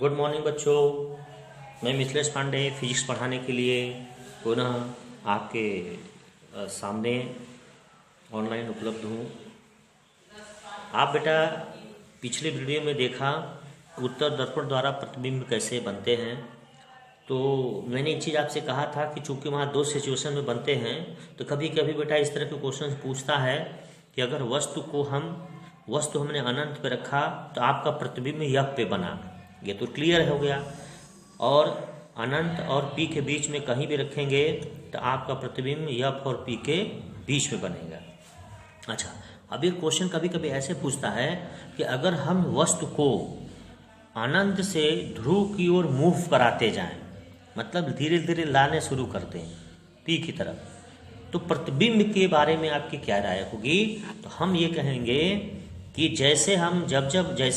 Good morning बच्चों। मैं Mithilesh Pandey physics पढ़ाने के लिए पुनः आपके सामने ऑनलाइन उपलब्ध हूँ। आप बेटा पिछले वीडियो में देखा उत्तर दर्पण द्वारा प्रतिबिंब कैसे बनते हैं। तो मैंने एक चीज़ आपसे कहा था कि चूंकि वहाँ दो सिचुएशन में बनते हैं, तो कभी कभी बेटा इस तरह के क्वेश्चन पूछता है कि अगर वस्तु हमने अनंत पे रखा तो आपका प्रतिबिंब यफ पे बना। ये तो क्लियर हो गया। और अनंत और पी के बीच में कहीं भी रखेंगे तो आपका प्रतिबिंब यफ और पी के बीच में बनेगा। अच्छा, अब ये क्वेश्चन कभी कभी ऐसे पूछता है कि अगर हम वस्तु को अनंत से ध्रुव की ओर मूव कराते जाएं, मतलब धीरे धीरे लाने शुरू करते हैं पी की तरफ, तो प्रतिबिंब के बारे में आपकी क्या राय होगी। तो हम ये कहेंगे कि जैसे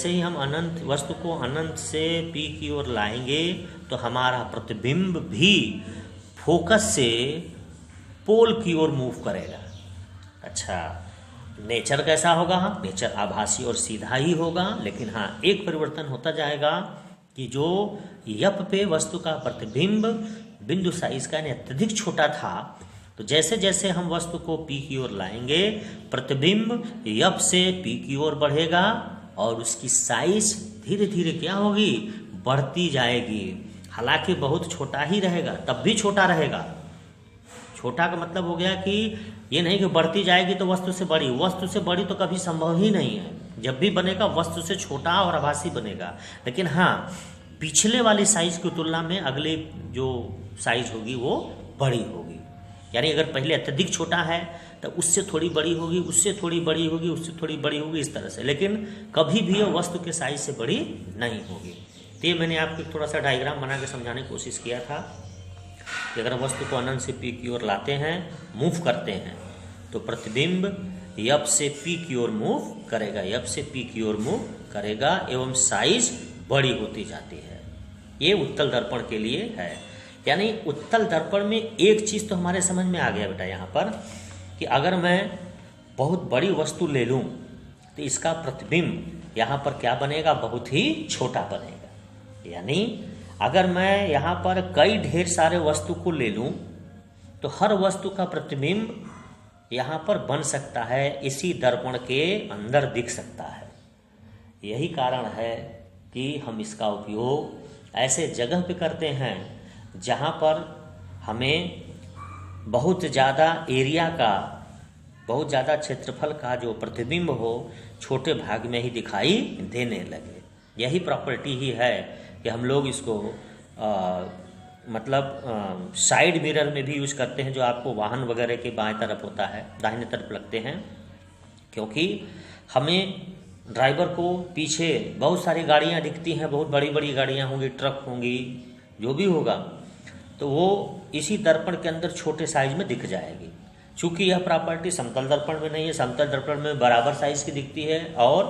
ही हम अनंत वस्तु को अनंत से पी की ओर लाएंगे तो हमारा प्रतिबिंब भी फोकस से पोल की ओर मूव करेगा। अच्छा, नेचर कैसा होगा? नेचर आभासी और सीधा ही होगा, लेकिन हाँ एक परिवर्तन होता जाएगा कि जो यप पे वस्तु का प्रतिबिंब बिंदु साइज का अत्यधिक छोटा था, तो जैसे जैसे हम वस्तु को पी की ओर लाएंगे प्रतिबिंब यप से पी की ओर बढ़ेगा और उसकी साइज धीरे धीरे क्या होगी? बढ़ती जाएगी। हालांकि बहुत छोटा ही रहेगा, तब भी छोटा रहेगा। छोटा का मतलब हो गया कि ये नहीं कि बढ़ती जाएगी तो वस्तु से बड़ी तो कभी संभव ही नहीं है। जब भी बनेगा वस्तु से छोटा और आभासी बनेगा। लेकिन हाँ, पिछले वाली साइज की तुलना में अगले जो साइज होगी वो बड़ी होगी। यानी अगर पहले अत्यधिक छोटा है तो उससे थोड़ी बड़ी होगी, उससे थोड़ी बड़ी होगी, उससे थोड़ी बड़ी होगी, इस तरह से। लेकिन कभी भी वो वस्तु के साइज से बड़ी नहीं होगी। तो ये मैंने आपको थोड़ा सा डायग्राम बना के समझाने की कोशिश किया था कि अगर वस्तु को अनंत से पी की ओर लाते हैं, मूव करते हैं, तो प्रतिबिंब यप से पी की ओर मूव करेगा, एवं साइज बड़ी होती जाती है। ये उत्तल दर्पण के लिए है। यानी उत्तल दर्पण में एक चीज़ तो हमारे समझ में आ गया बेटा यहाँ पर कि अगर मैं बहुत बड़ी वस्तु ले लूँ तो इसका प्रतिबिंब यहाँ पर क्या बनेगा? बहुत ही छोटा बनेगा। यानी अगर मैं यहाँ पर कई ढेर सारे वस्तु को ले लूँ तो हर वस्तु का प्रतिबिंब यहाँ पर बन सकता है, इसी दर्पण के अंदर दिख सकता है। यही कारण है कि हम इसका उपयोग ऐसे जगह पे करते हैं जहाँ पर हमें बहुत ज़्यादा क्षेत्रफल का जो प्रतिबिंब हो छोटे भाग में ही दिखाई देने लगे। यही प्रॉपर्टी ही है कि हम लोग इसको साइड मिरर में भी यूज़ करते हैं, जो आपको वाहन वगैरह के बाएं तरफ होता है, दाहिने तरफ लगते हैं, क्योंकि हमें ड्राइवर को पीछे बहुत सारी गाड़ियाँ दिखती हैं, बहुत बड़ी बड़ी गाड़ियाँ होंगी, ट्रक होंगी, जो भी होगा, तो वो इसी दर्पण के अंदर छोटे साइज में दिख जाएगी। चूँकि यह प्रॉपर्टी समतल दर्पण में नहीं है। समतल दर्पण में बराबर साइज की दिखती है और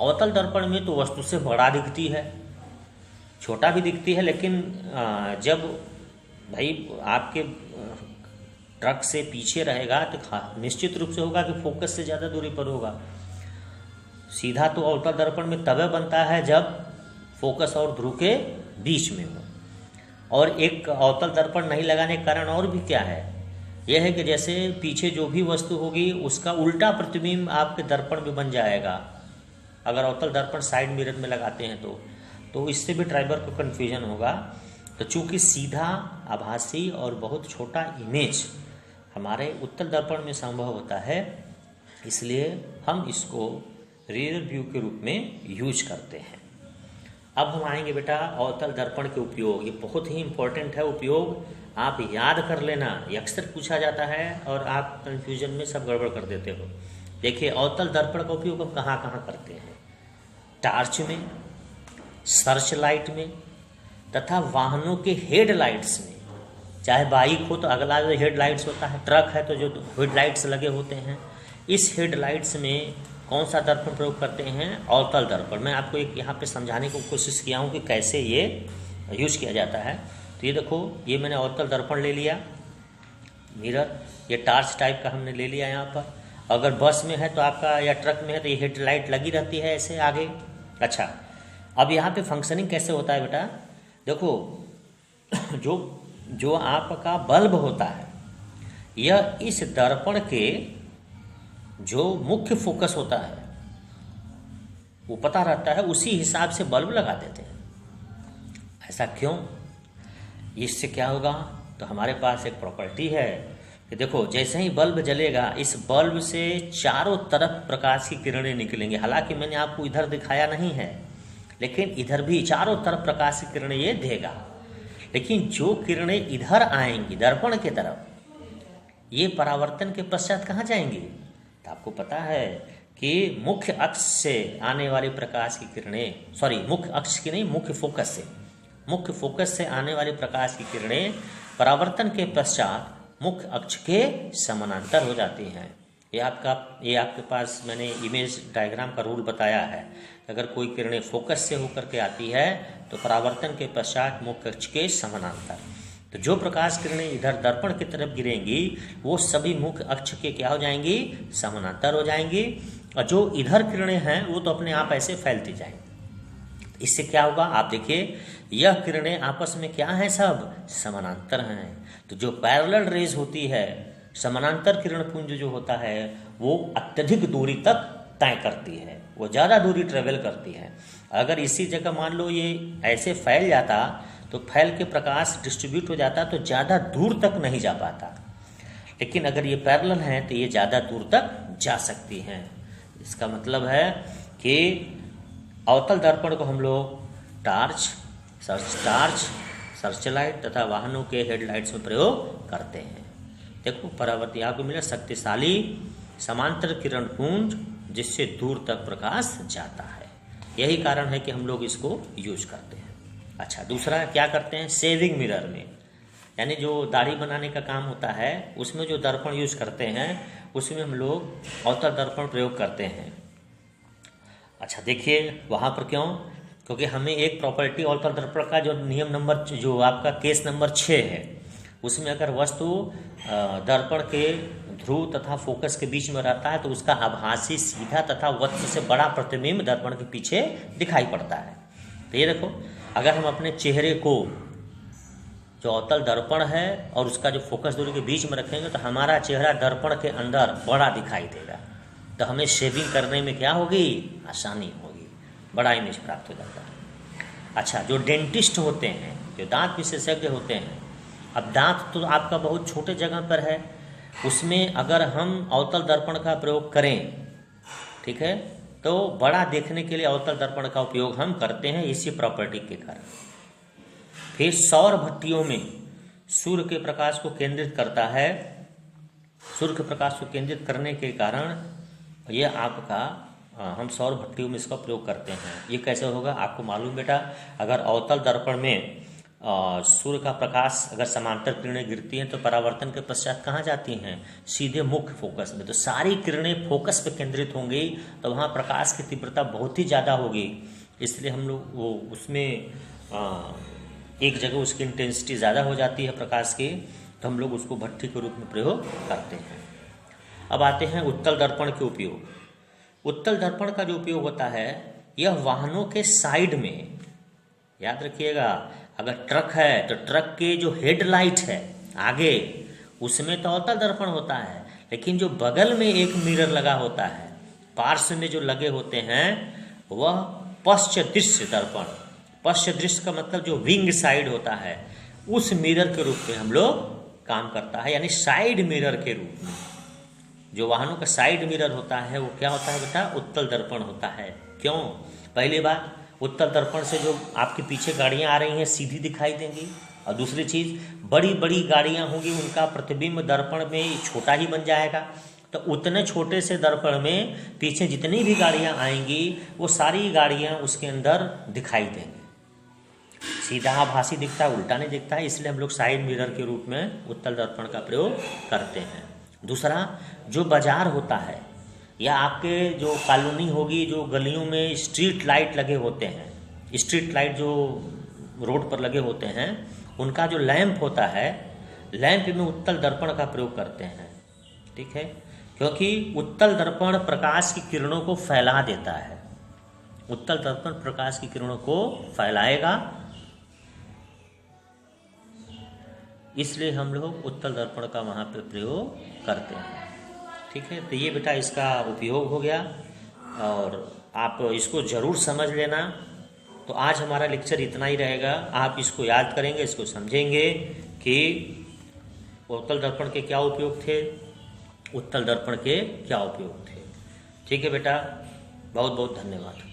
अवतल दर्पण में तो वस्तु से बड़ा दिखती है, छोटा भी दिखती है। लेकिन जब भाई आपके ट्रक से पीछे रहेगा तो निश्चित रूप से होगा कि फोकस से ज़्यादा दूरी पर होगा। सीधा तो अवतल दर्पण में तब बनता है जब फोकस और ध्रुव के बीच में हो। और एक अवतल दर्पण नहीं लगाने के कारण और भी क्या है, यह है कि जैसे पीछे जो भी वस्तु होगी उसका उल्टा प्रतिबिंब आपके दर्पण में बन जाएगा अगर अवतल दर्पण साइड मिरर में लगाते हैं तो इससे भी ड्राइवर को कन्फ्यूजन होगा। तो चूँकि सीधा आभासी और बहुत छोटा इमेज हमारे उत्तल दर्पण में संभव होता है, इसलिए हम इसको रियर व्यू के रूप में यूज करते हैं। अब हम आएंगे बेटा अवतल दर्पण के उपयोग। ये बहुत ही इम्पोर्टेंट है उपयोग, आप याद कर लेना। ये अक्सर पूछा जाता है और आप कन्फ्यूजन में सब गड़बड़ कर देते हो। देखिए, अवतल दर्पण का उपयोग हम कहाँ कहाँ करते हैं? टार्च में, सर्च लाइट में, तथा वाहनों के हेडलाइट्स में। चाहे बाइक हो तो अगला जो हेडलाइट्स होता है, ट्रक है तो जो हेडलाइट्स लगे होते हैं, इस हेडलाइट्स में कौन सा दर्पण प्रयोग करते हैं? अवतल दर्पण। मैं आपको एक यहाँ पे समझाने की कोशिश किया हूँ कि कैसे ये यूज किया जाता है। तो ये देखो, ये मैंने अवतल दर्पण ले लिया, मिरर, ये टार्च टाइप का हमने ले लिया यहाँ पर। अगर बस में है तो आपका या ट्रक में है तो ये हेडलाइट लगी रहती है ऐसे आगे। अच्छा, अब यहाँ पे फंक्शनिंग कैसे होता है बेटा, देखो जो जो आपका बल्ब होता है यह इस दर्पण के जो मुख्य फोकस होता है वो पता रहता है, उसी हिसाब से बल्ब लगा देते हैं। ऐसा क्यों? इससे क्या होगा, तो हमारे पास एक प्रॉपर्टी है कि देखो जैसे ही बल्ब जलेगा इस बल्ब से चारों तरफ प्रकाश की किरणें निकलेंगी। हालांकि मैंने आपको इधर दिखाया नहीं है, लेकिन इधर भी चारों तरफ प्रकाश की किरणें ये देगा। लेकिन जो किरणें इधर आएंगी दर्पण के तरफ, ये परावर्तन के पश्चात कहाँ जाएंगी? तो आपको पता है कि मुख्य अक्ष से आने वाली प्रकाश की किरणें, मुख्य अक्ष की नहीं, मुख्य फोकस से आने वाली प्रकाश की किरणें परावर्तन के पश्चात मुख्य अक्ष के समानांतर हो जाती हैं। ये आपके पास मैंने इमेज डायग्राम का रूल बताया है। अगर कोई किरणें फोकस से होकर के आती है तो परावर्तन के पश्चात मुख्य अक्ष के समानांतर। तो जो प्रकाश किरणें इधर दर्पण की तरफ गिरेंगी वो सभी मुख्य अक्ष के क्या हो जाएंगी? समानांतर हो जाएंगी। और जो इधर किरणें हैं वो तो अपने आप ऐसे फैलती जाएंगी। इससे क्या होगा, आप देखिए यह किरणें आपस में क्या हैं? सब समानांतर हैं। तो जो पैरेलल रेज होती है, समानांतर किरण पुंज जो होता है वो अत्यधिक दूरी तक तय करती है, वो ज़्यादा दूरी ट्रेवल करती है। अगर इसी जगह मान लो ये ऐसे फैल जाता तो फैल के प्रकाश डिस्ट्रीब्यूट हो जाता तो ज़्यादा दूर तक नहीं जा पाता। लेकिन अगर ये पैरेलल हैं तो ये ज़्यादा दूर तक जा सकती हैं। इसका मतलब है कि अवतल दर्पण को हम लोग टार्च, सर्च लाइट तथा वाहनों के हेडलाइट्स में प्रयोग करते हैं। देखो परावर्ती आपको मिला शक्तिशाली समांतर किरण पुंज जिससे दूर तक प्रकाश जाता है। यही कारण है कि हम लोग इसको यूज करते हैं। अच्छा, दूसरा क्या करते हैं? शेविंग मिरर में, यानी जो दाढ़ी बनाने का काम होता है उसमें जो दर्पण यूज करते हैं उसमें हम लोग अवतल दर्पण प्रयोग करते हैं। अच्छा देखिए वहाँ पर क्यों? क्योंकि हमें एक प्रॉपर्टी अवतल दर्पण का जो नियम नंबर, जो आपका केस नंबर 6 है, उसमें अगर वस्तु दर्पण के ध्रुव तथा फोकस के बीच में रहता है तो उसका आभासी सीधा तथा वक्र से बड़ा प्रतिबिंब दर्पण के पीछे दिखाई पड़ता है। तो ये देखो, अगर हम अपने चेहरे को जो अवतल दर्पण है और उसका जो फोकस दूरी के बीच में रखेंगे तो हमारा चेहरा दर्पण के अंदर बड़ा दिखाई देगा। तो हमें शेविंग करने में क्या होगी? आसानी होगी, बड़ा इमेज प्राप्त हो जाता है। अच्छा, जो डेंटिस्ट होते हैं, जो दांत विशेषज्ञ होते हैं, अब दांत तो आपका बहुत छोटे जगह पर है, उसमें अगर हम अवतल दर्पण का प्रयोग करें, ठीक है, तो बड़ा देखने के लिए अवतल दर्पण का उपयोग हम करते हैं इसी प्रॉपर्टी के कारण। फिर सौर भट्टियों में सूर्य के प्रकाश को केंद्रित करता है। सूर्य के प्रकाश को केंद्रित करने के कारण ये आपका हम सौर भट्टियों में इसका प्रयोग करते हैं। ये कैसे होगा आपको मालूम बेटा? अगर अवतल दर्पण में सूर्य का प्रकाश अगर समांतर किरणें गिरती हैं तो परावर्तन के पश्चात कहाँ जाती हैं? सीधे मुख्य फोकस में। तो सारी किरणें फोकस पे केंद्रित होंगी तो वहाँ प्रकाश की तीव्रता बहुत ही ज़्यादा होगी। इसलिए हम लोग वो उसमें एक जगह उसकी इंटेंसिटी ज़्यादा हो जाती है प्रकाश की, तो हम लोग उसको भट्टी के रूप में प्रयोग करते हैं। अब आते हैं उत्तल दर्पण के उपयोग। उत्तल दर्पण का जो उपयोग होता है यह वाहनों के साइड में, याद रखिएगा, अगर ट्रक है तो ट्रक के जो हेडलाइट है आगे उसमें तो अवतल दर्पण होता है, लेकिन जो बगल में एक मिरर लगा होता है, पार्श्व में जो लगे होते हैं, वह पश्च दृश्य दर्पण, पश्च दृश्य का मतलब जो विंग साइड होता है, उस मिरर के रूप में हम लोग काम करता है। यानी साइड मिरर के रूप में जो वाहनों का साइड मिरर होता है वो क्या होता है बेटा? उत्तल दर्पण होता है। क्यों? पहली बात, उत्तल दर्पण से जो आपके पीछे गाड़ियां आ रही हैं सीधी दिखाई देंगी, और दूसरी चीज़, बड़ी बड़ी गाड़ियां होंगी उनका प्रतिबिंब दर्पण में छोटा ही बन जाएगा। तो उतने छोटे से दर्पण में पीछे जितनी भी गाड़ियां आएंगी वो सारी गाड़ियां उसके अंदर दिखाई देंगी। सीधा आभासी दिखता है, उल्टा नहीं दिखता है, इसलिए हम लोग साइड मिरर के रूप में उत्तल दर्पण का प्रयोग करते हैं। दूसरा, जो बाजार होता है या आपके जो कॉलोनी होगी, जो गलियों में स्ट्रीट लाइट लगे होते हैं, स्ट्रीट लाइट जो रोड पर लगे होते हैं, उनका जो लैंप होता है, लैंप में उत्तल दर्पण का प्रयोग करते हैं। ठीक है, क्योंकि उत्तल दर्पण प्रकाश की किरणों को फैला देता है। उत्तल दर्पण प्रकाश की किरणों को फैलाएगा, इसलिए हम लोग उत्तल दर्पण का वहाँ पे प्रयोग करते हैं। ठीक है, तो ये बेटा इसका उपयोग हो गया और आप इसको ज़रूर समझ लेना। तो आज हमारा लेक्चर इतना ही रहेगा। आप इसको याद करेंगे, इसको समझेंगे कि उत्तल दर्पण के क्या उपयोग थे, उत्तल दर्पण के क्या उपयोग थे। ठीक है बेटा, बहुत बहुत धन्यवाद।